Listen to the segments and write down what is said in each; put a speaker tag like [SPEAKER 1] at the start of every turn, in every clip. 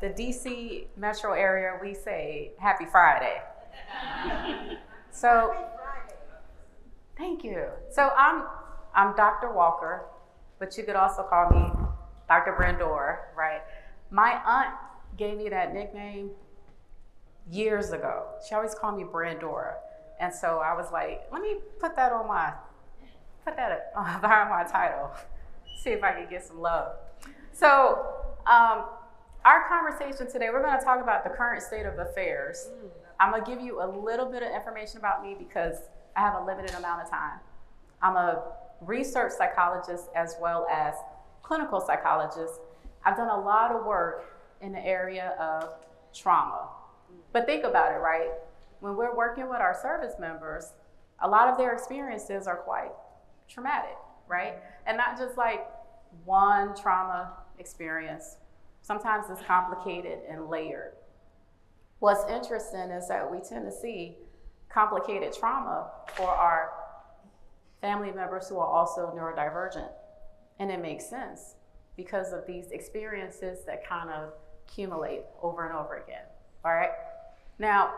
[SPEAKER 1] the DC metro area, we say Happy Friday. So, thank you. So I'm Dr. Walker, but you could also call me Dr. Brandora, right? My aunt gave me that nickname years ago. She always called me Brandora. And so I was like, let me put that behind my title, see if I can get some love. So our conversation today, we're gonna talk about the current state of affairs. I'm gonna give you a little bit of information about me because I have a limited amount of time. I'm a research psychologist as well as clinical psychologist. I've done a lot of work in the area of trauma. But think about it, right? When we're working with our service members, a lot of their experiences are quite traumatic, right? And not just like one trauma experience. Sometimes it's complicated and layered. What's interesting is that we tend to see complicated trauma for our family members who are also neurodivergent. And it makes sense because of these experiences that kind of accumulate over and over again, all right? Now,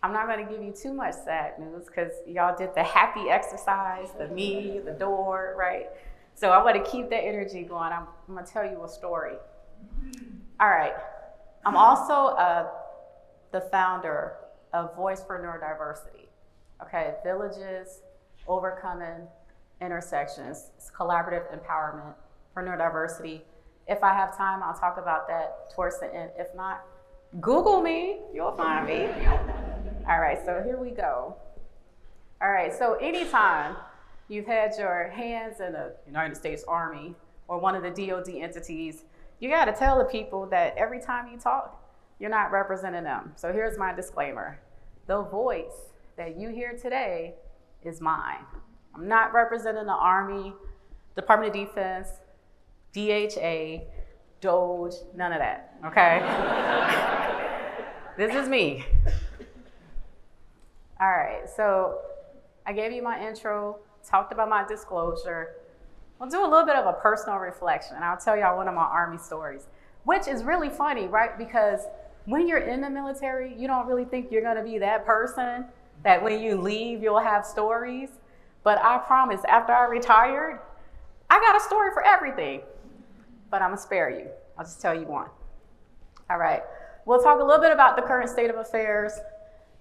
[SPEAKER 1] I'm not gonna give you too much sad news because y'all did the happy exercise, the me, the door, right? So I wanna keep that energy going. I'm gonna tell you a story. All right, I'm also the founder of Voice for Neurodiversity, okay? Villages Overcoming Intersections. It's collaborative empowerment for neurodiversity. If I have time, I'll talk about that towards the end. If not, Google me, you'll find me. All right, so here we go. All right, so anytime you've had your hands in the United States Army or one of the DoD entities, you gotta tell the people that every time you talk, you're not representing them. So here's my disclaimer. The voice that you hear today is mine. I'm not representing the Army, Department of Defense, DHA, DOJ, none of that, okay? This is me. All right, so I gave you my intro, talked about my disclosure. We'll do a little bit of a personal reflection, and I'll tell y'all one of my Army stories, which is really funny, right? Because when you're in the military, you don't really think you're gonna be that person that when you leave, you'll have stories. But I promise, after I retired, I got a story for everything. But I'm gonna spare you. I'll just tell you one. All right, we'll talk a little bit about the current state of affairs,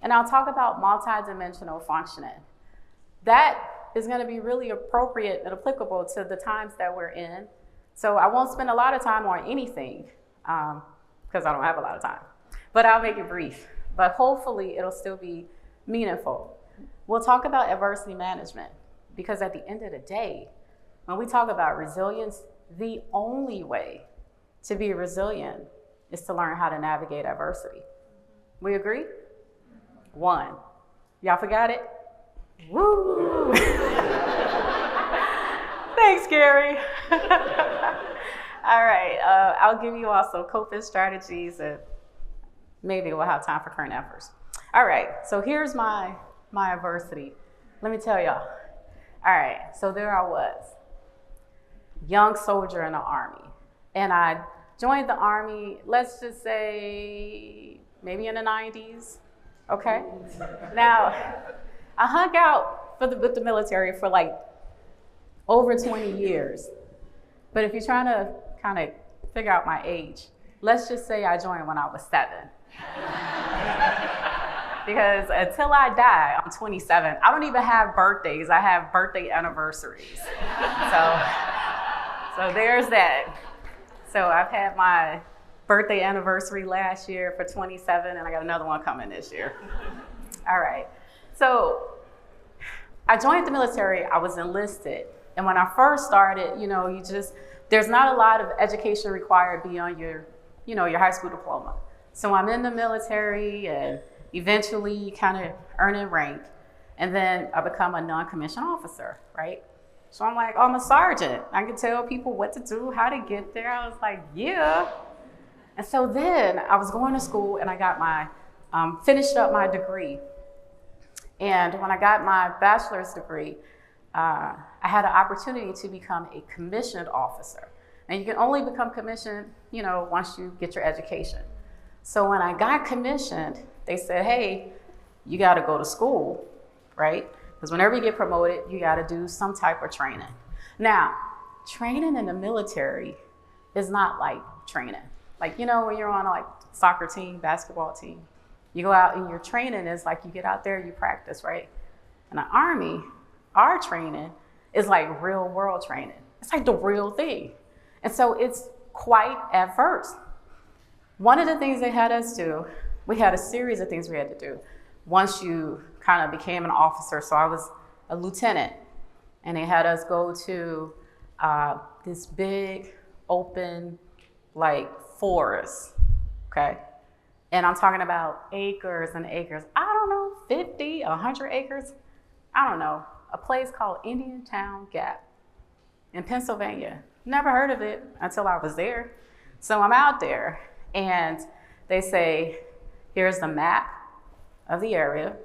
[SPEAKER 1] and I'll talk about multidimensional functioning. That is gonna be really appropriate and applicable to the times that we're in. So I won't spend a lot of time on anything, because I don't have a lot of time, but I'll make it brief. But hopefully it'll still be meaningful. We'll talk about adversity management, because at the end of the day, when we talk about resilience, the only way to be resilient is to learn how to navigate adversity. We agree? One. Y'all forgot it? Woo! Thanks, Gary. All right, I'll give you also coping strategies, and maybe we'll have time for current efforts. All right, so here's my adversity. Let me tell y'all. All right, so there I was, young soldier in the Army. And I joined the Army, let's just say, maybe in the 90s, okay? Now, I hung out with the military for like over 20 years. But if you're trying to kind of figure out my age, let's just say I joined when I was 7. Because until I die, I'm 27. I don't even have birthdays. I have birthday anniversaries. So there's that. So I've had my birthday anniversary last year for 27, and I got another one coming this year. All right. So I joined the military. I was enlisted. And when I first started, there's not a lot of education required beyond your high school diploma. So I'm in the military and eventually kind of earning rank. And then I become a non-commissioned officer, right? So I'm like, oh, I'm a sergeant. I can tell people what to do, how to get there. I was like, yeah. And so then I was going to school and I got finished up my degree. And when I got my bachelor's degree, I had an opportunity to become a commissioned officer. And you can only become commissioned, once you get your education. So when I got commissioned, they said, hey, you got to go to school, right? Because whenever you get promoted, you got to do some type of training. Now, training in the military is not like training. Like, when you're on a soccer team, basketball team, you go out and your training is like you get out there, you practice, right? In the Army, our training is like real world training. It's like the real thing. And so it's quite adverse. One of the things they had us do, we had a series of things we had to do. Once you kind of became an officer, so I was a lieutenant, and they had us go to this big open forest, okay? And I'm talking about acres and acres. I don't know, 50, 100 acres. I don't know. A place called Indiantown Gap in Pennsylvania. Never heard of it until I was there. So I'm out there and they say, here's the map of the area.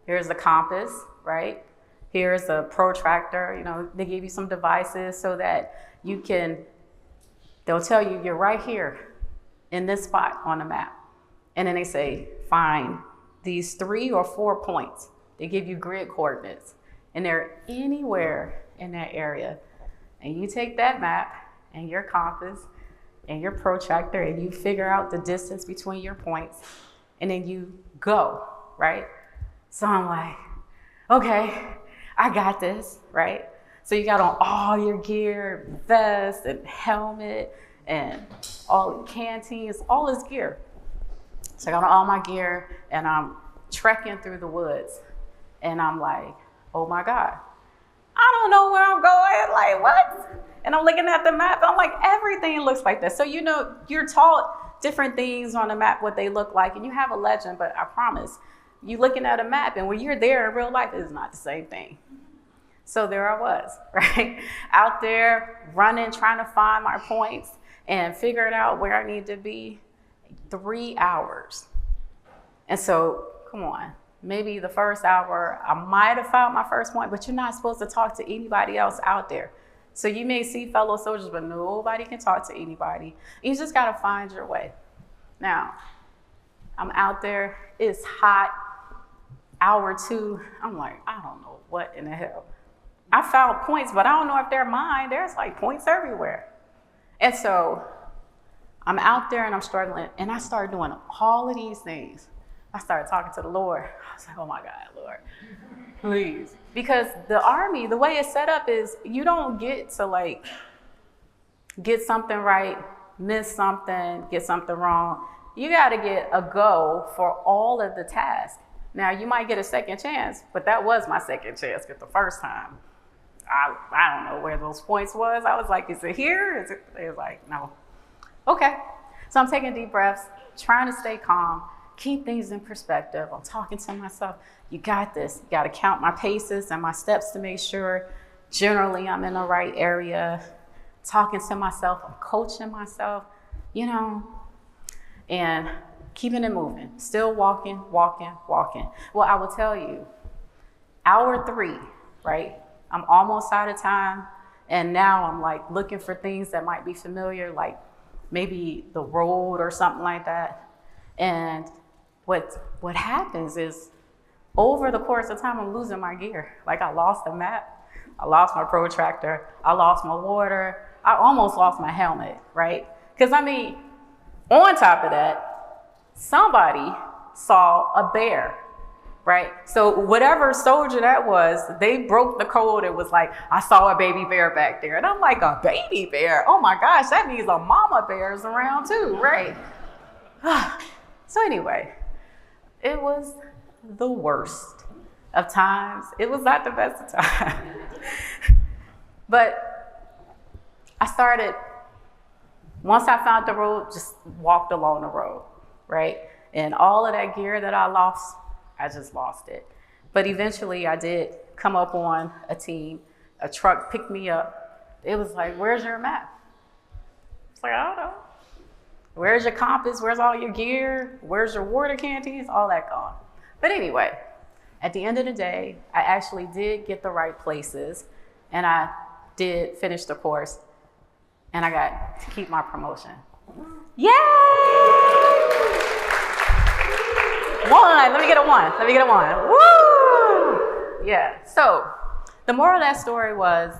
[SPEAKER 1] Here's the compass, right? Here's the protractor. They give you some devices so that they'll tell you you're right here in this spot on the map. And then they say, find these 3 or 4 points. They give you grid coordinates, and they're anywhere in that area. And you take that map and your compass and your protractor and you figure out the distance between your points, and then you go, right? So I'm like, okay, I got this, right? So you got on all your gear, vest and helmet and all the canteens, all this gear. So I got on all my gear and I'm trekking through the woods. And I'm like, oh my God, I don't know where I'm going. Like, what? And I'm looking at the map. I'm like, everything looks like this. So, you're taught different things on the map, what they look like. And you have a legend, but I promise, you looking at a map and when you're there in real life, it is not the same thing. So there I was, right? Out there running, trying to find my points and figuring out where I need to be. 3 hours. And so, come on. Maybe the first hour, I might have found my first point, but you're not supposed to talk to anybody else out there. So you may see fellow soldiers, but nobody can talk to anybody. You just got to find your way. Now, I'm out there. It's hot. Hour 2, I'm like, I don't know what in the hell. I found points, but I don't know if they're mine. There's points everywhere. And so I'm out there and I'm struggling, and I started doing all of these things. I started talking to the Lord. I was like, oh my God, Lord, please. Because the Army, the way it's set up is you don't get to get something right, miss something, get something wrong. You got to get a go for all of the tasks. Now, you might get a second chance, but that was my second chance because the first time, I don't know where those points was. I was like, is it here? They was like, no. Okay. So I'm taking deep breaths, trying to stay calm, keep things in perspective. I'm talking to myself. You got this. You got to count my paces and my steps to make sure generally I'm in the right area. Talking to myself, I'm coaching myself, and keeping it moving. Still walking. Well, I will tell you, hour 3, right? I'm almost out of time. And now I'm looking for things that might be familiar, like maybe the road or something like that. And what happens is over the course of time, I'm losing my gear. I lost the map, I lost my protractor, I lost my water, I almost lost my helmet, right? Because on top of that, somebody saw a bear, right? So whatever soldier that was, they broke the code. It was like, I saw a baby bear back there. And I'm like, a baby bear? Oh my gosh, that means a mama bear is around too, right? So anyway, it was the worst of times. It was not the best of times. But I started, once I found the road, just walked along the road, right? And all of that gear that I lost, I just lost it. But eventually I did come up on a team. A truck picked me up. It was like, where's your map? It's like, I don't know. Where's your compass? Where's all your gear? Where's your water canteens? All that gone. But anyway, at the end of the day, I actually did get the right places and I did finish the course. and I got to keep my promotion. Yay! One, let me get a one. Woo! Yeah, so the moral of that story was,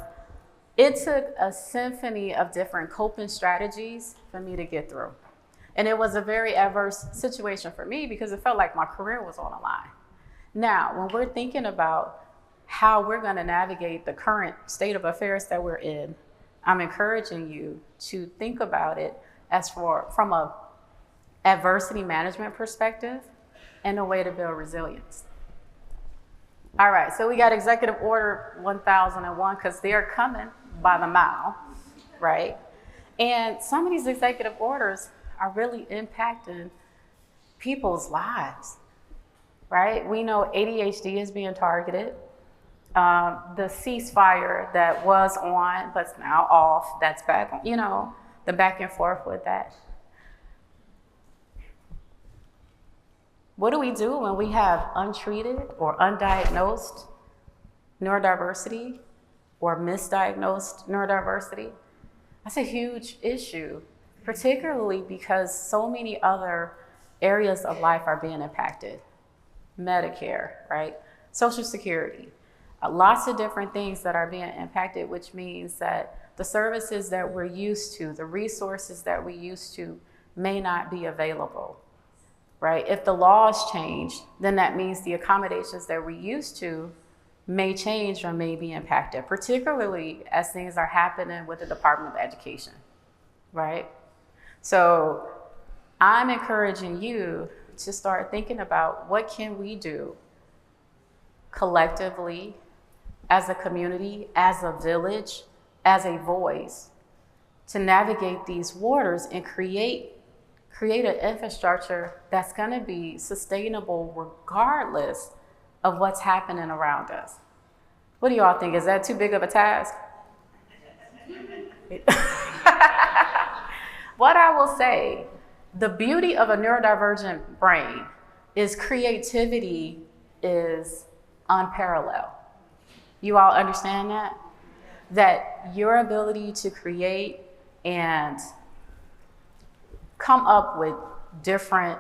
[SPEAKER 1] it took a symphony of different coping strategies for me to get through. And it was a very adverse situation for me because it felt like my career was on the line. Now, when we're thinking about how we're going to navigate the current state of affairs that we're in, I'm encouraging you to think about it as from a adversity management perspective and a way to build resilience. All right, so we got Executive Order 1001 because they're coming by the mile, right? And some of these executive orders are really impacting people's lives, right? We know ADHD is being targeted. The ceasefire that was on, but's now off, that's back on, you know, the back and forth with that. What do we do when we have untreated or undiagnosed neurodiversity or misdiagnosed neurodiversity? That's a huge issue, particularly because so many other areas of life are being impacted. Medicare, right? Social Security, lots of different things that are being impacted, which means that the services that we're used to, the resources that we used to may not be available, right? If the laws change, then that means the accommodations that we used to may change or may be impacted, particularly as things are happening with the Department of Education, right? So I'm encouraging you to start thinking about what can we do collectively, as a community, as a village, as a voice, to navigate these waters and create an infrastructure that's going to be sustainable regardless of what's happening around us. What do y'all think? Is that too big of a task? What I will say, the beauty of a neurodivergent brain is creativity is unparalleled. You all understand that? That your ability to create and come up with different,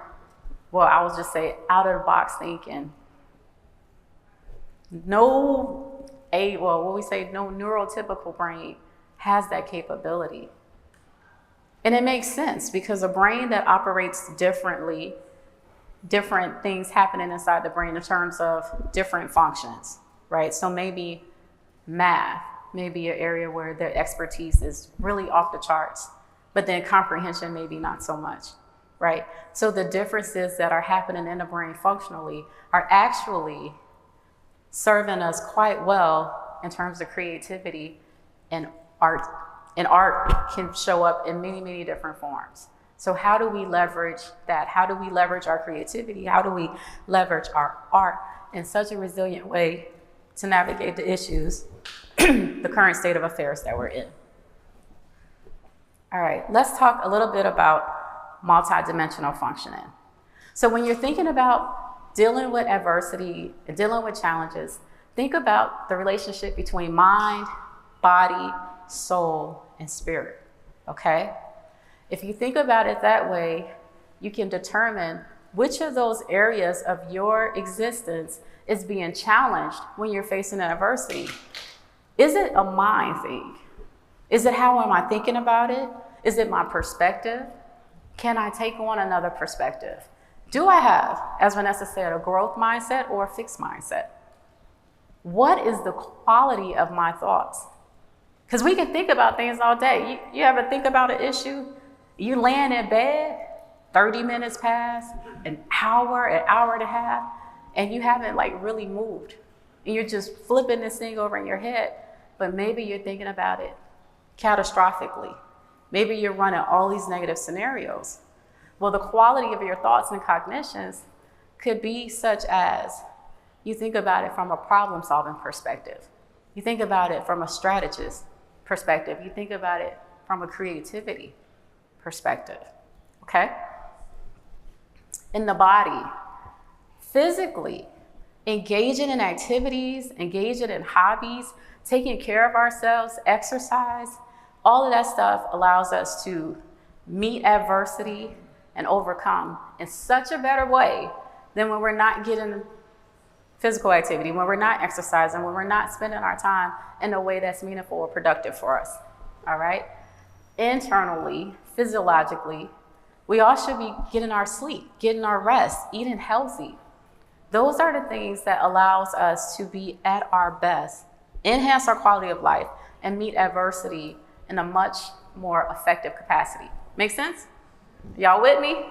[SPEAKER 1] well, I will just say out of the box thinking. No neurotypical brain has that capability. And it makes sense because a brain that operates differently, different things happening inside the brain in terms of different functions, right? So maybe math may be an area where their expertise is really off the charts, but then comprehension maybe not so much, right? So the differences that are happening in the brain functionally are actually serving us quite well in terms of creativity and art. And art can show up in many, many different forms. So how do we leverage that? How do we leverage our creativity? How do we leverage our art in such a resilient way to navigate the issues, the current state of affairs that we're in? All right, let's talk a little bit about multidimensional functioning. So when you're thinking about dealing with adversity and dealing with challenges, think about the relationship between mind, body, soul, and spirit, okay? If you think about it that way, you can determine which of those areas of your existence is being challenged when you're facing an adversity. Is it a mind thing? Is it how am I thinking about it? Is it my perspective? Can I take on another perspective? Do I have, as Vanessa said, a growth mindset or a fixed mindset? What is the quality of my thoughts? Because we can think about things all day. You ever think about an issue? You laying in bed, 30 minutes pass, an hour and a half, and you haven't like really moved. And you're just flipping this thing over in your head, but maybe you're thinking about it catastrophically. Maybe you're running all these negative scenarios. Well, the quality of your thoughts and cognitions could be such as you think about it from a problem-solving perspective. You think about it from a strategist perspective. You think about it from a creativity perspective, okay? In the body, physically, engaging in activities, engaging in hobbies, taking care of ourselves, exercise, All of that stuff allows us to meet adversity and overcome in such a better way than when we're not getting physical activity, when we're not exercising, when we're not spending our time in a way that's meaningful or productive for us, all right? Internally, physiologically, we all should be getting our sleep, getting our rest, eating healthy. Those are the things that allows us to be at our best, enhance our quality of life, and meet adversity in a much more effective capacity. Make sense? Y'all with me?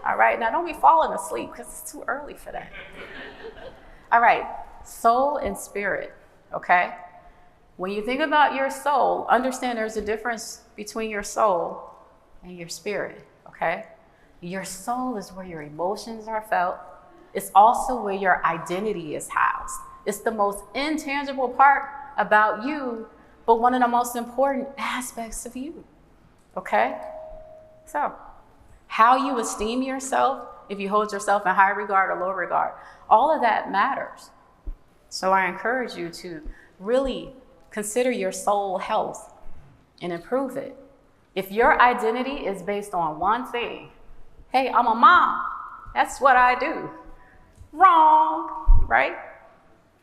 [SPEAKER 1] All right, now don't be falling asleep because it's too early for that. All right, soul and spirit, okay? When you think about your soul, understand there's a difference between your soul and your spirit, okay? Your soul is where your emotions are felt. It's also where your identity is housed. It's the most intangible part about you, but one of the most important aspects of you, okay? So, how you esteem yourself, if you hold yourself in high regard or low regard, all of that matters. So I encourage you to really consider your soul health and improve it. If your identity is based on one thing, hey, I'm a mom, that's what I do. Wrong, right?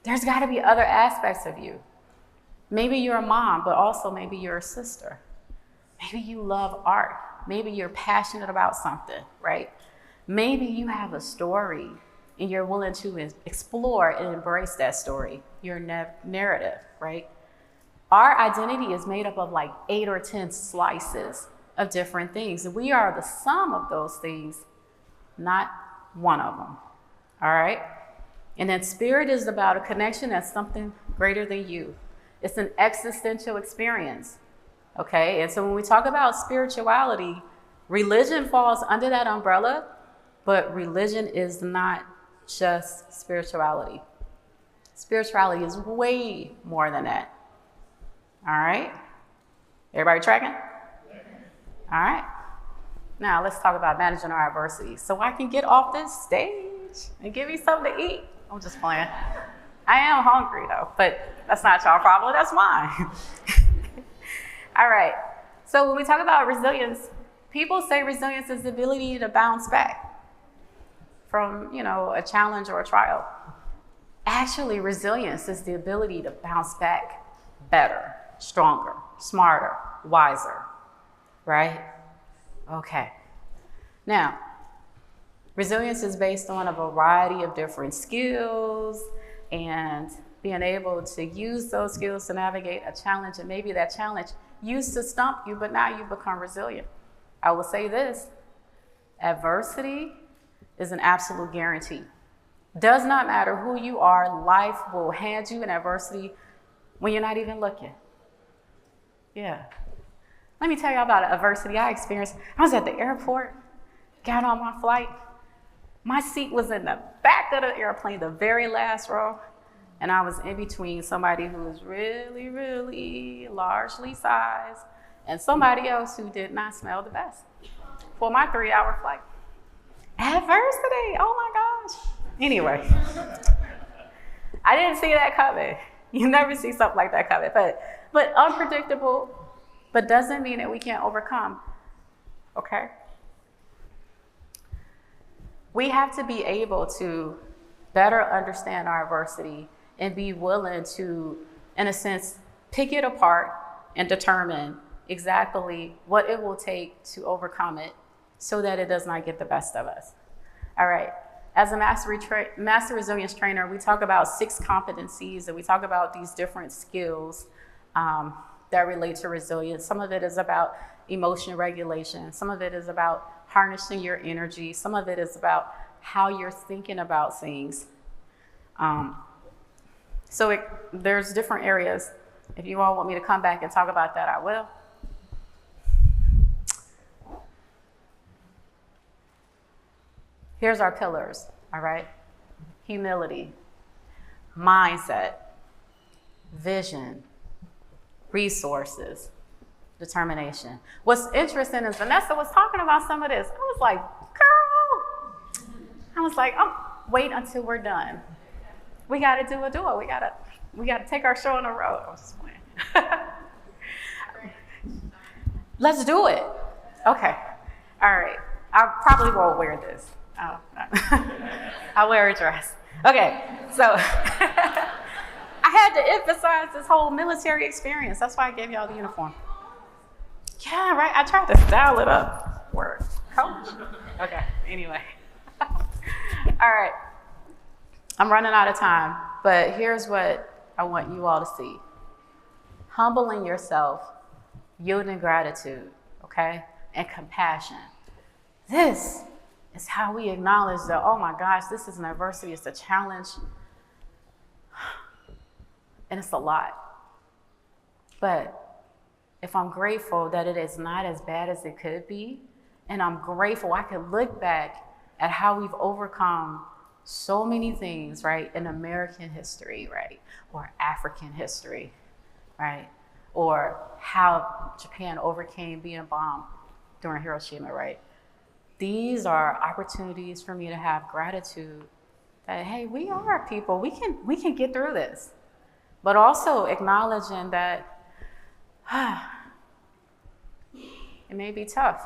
[SPEAKER 1] There's got to be other aspects of you. Maybe you're a mom, but also maybe you're a sister. Maybe you love art. Maybe you're passionate about something, right? Maybe you have a story and you're willing to explore and embrace that story, your narrative, right? Our identity is made up of like 8 or 10 slices of different things. And we are the sum of those things, not one of them, all right? And then spirit is about a connection that's something greater than you. It's an existential experience. Okay, and so when we talk about spirituality, religion falls under that umbrella, but religion is not just spirituality. Spirituality is way more than that. All right? Everybody tracking? All right. Now let's talk about managing our adversities. So I can get off this stage and give you something to eat. I'm just playing. I am hungry though, but that's not y'all problem, that's mine. All right, so when we talk about resilience, people say resilience is the ability to bounce back from, a challenge or a trial. Actually, resilience is the ability to bounce back better, stronger, smarter, wiser, right? Okay. Now, resilience is based on a variety of different skills and being able to use those skills to navigate a challenge, and maybe that challenge used to stump you, but now you become resilient. I will say this, adversity is an absolute guarantee. Does not matter who you are, life will hand you an adversity when you're not even looking. Yeah. Let me tell you about an adversity I experienced. I was at the airport, got on my flight. My seat was in the back of the airplane, the very last row. And I was in between somebody who was really, really largely sized and somebody else who did not smell the best for my 3-hour flight. Adversity, oh my gosh. Anyway, I didn't see that coming. You never see something like that coming, but unpredictable, but doesn't mean that we can't overcome, okay? We have to be able to better understand our adversity and be willing to, in a sense, pick it apart and determine exactly what it will take to overcome it so that it does not get the best of us. All right, as a master resilience trainer, we talk about 6 competencies, and we talk about these different skills that relate to resilience. Some of it is about emotion regulation. Some of it is about harnessing your energy. Some of it is about how you're thinking about things. There's different areas. If you all want me to come back and talk about that, I will. Here's our pillars, all right? Humility, mindset, vision, resources, determination. What's interesting is Vanessa was talking about some of this. I was like, girl. I was like, oh, wait until we're done. We got to do a duo. We got to take our show on the road. I was just playing. Let's do it. Okay. All right. I probably won't wear this. Oh, no. I'll wear a dress. Okay. So I had to emphasize this whole military experience. That's why I gave y'all the uniform. Yeah, right. I tried to style it up. Word. Coach. Okay. Anyway. All right. I'm running out of time, but here's what I want you all to see. Humbling yourself, yielding gratitude, okay, and compassion. This is how we acknowledge that, oh my gosh, this is an adversity, it's a challenge, and it's a lot. But if I'm grateful that it is not as bad as it could be, and I'm grateful I could look back at how we've overcome so many things, right, in American history, right, or African history, right, or how Japan overcame being bombed during Hiroshima, right? These are opportunities for me to have gratitude that, hey, we are people, we can get through this, but also acknowledging that it may be tough,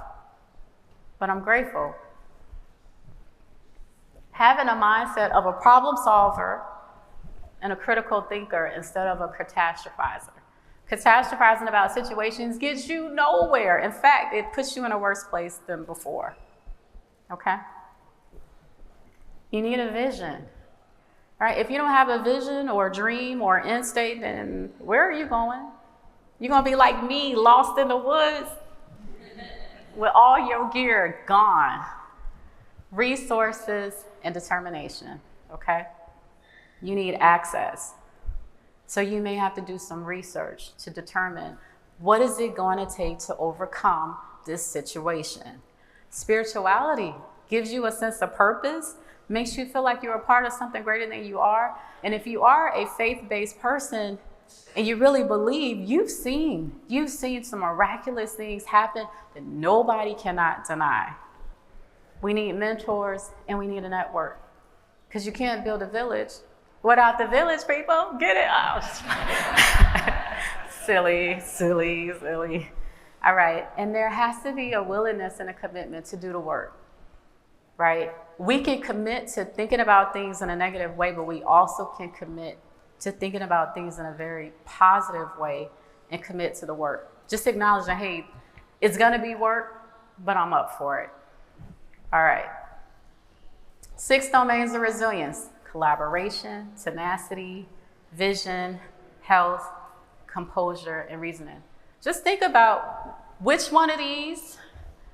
[SPEAKER 1] but I'm grateful. Having a mindset of a problem solver and a critical thinker instead of a catastrophizer. Catastrophizing about situations gets you nowhere. In fact, it puts you in a worse place than before. Okay? You need a vision. Right? If you don't have a vision or a dream or end state, then where are you going? You're going to be like me, lost in the woods with all your gear gone. Resources and determination, okay? You need access. So you may have to do some research to determine what is it going to take to overcome this situation. Spirituality gives you a sense of purpose, makes you feel like you're a part of something greater than you are. And if you are a faith-based person and you really believe, you've seen some miraculous things happen that nobody cannot deny. We need mentors and we need a network, because you can't build a village without the village, people. Get it? Oh. Silly. All right. And there has to be a willingness and a commitment to do the work, right? We can commit to thinking about things in a negative way, but we also can commit to thinking about things in a very positive way and commit to the work. Just acknowledging, hey, it's going to be work, but I'm up for it. All right. 6 domains of resilience: collaboration, tenacity, vision, health, composure, and reasoning. Just think about which one of these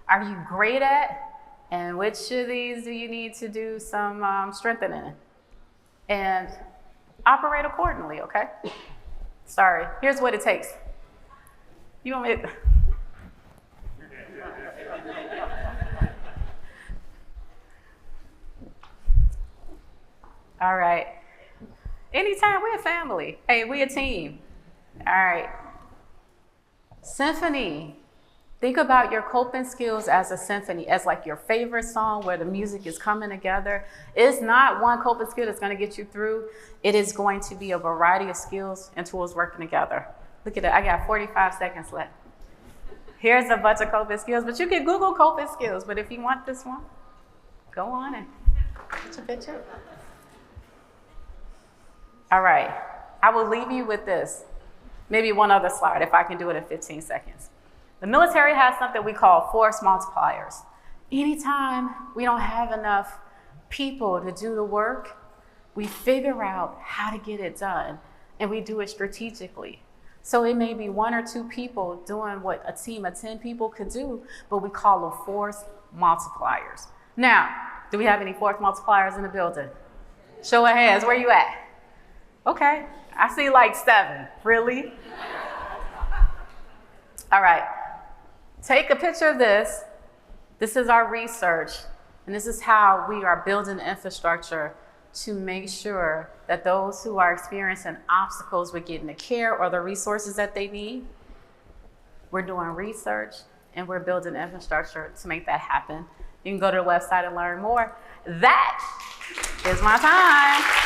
[SPEAKER 1] are you great at and which of these do you need to do some strengthening, and operate accordingly, okay? Sorry, here's what it takes. You want me to... All right. Anytime, we're a family. Hey, we're a team. All right. Symphony. Think about your coping skills as a symphony, as like your favorite song where the music is coming together. It's not one coping skill that's going to get you through. It is going to be a variety of skills and tools working together. Look at that. I got 45 seconds left. Here's a bunch of coping skills, but you can Google coping skills. But if you want this one, go on and put your picture. All right, I will leave you with this. Maybe one other slide, if I can do it in 15 seconds. The military has something we call force multipliers. Anytime we don't have enough people to do the work, we figure out how to get it done, and we do it strategically. So it may be 1 or 2 people doing what a team of 10 people could do, but we call them force multipliers. Now, do we have any force multipliers in the building? Show of hands, where you at? Okay, I see like 7. Really? All right, take a picture of this. This is our research, and this is how we are building infrastructure to make sure that those who are experiencing obstacles with getting the care or the resources that they need, we're doing research and we're building infrastructure to make that happen. You can go to the website and learn more. That is my time.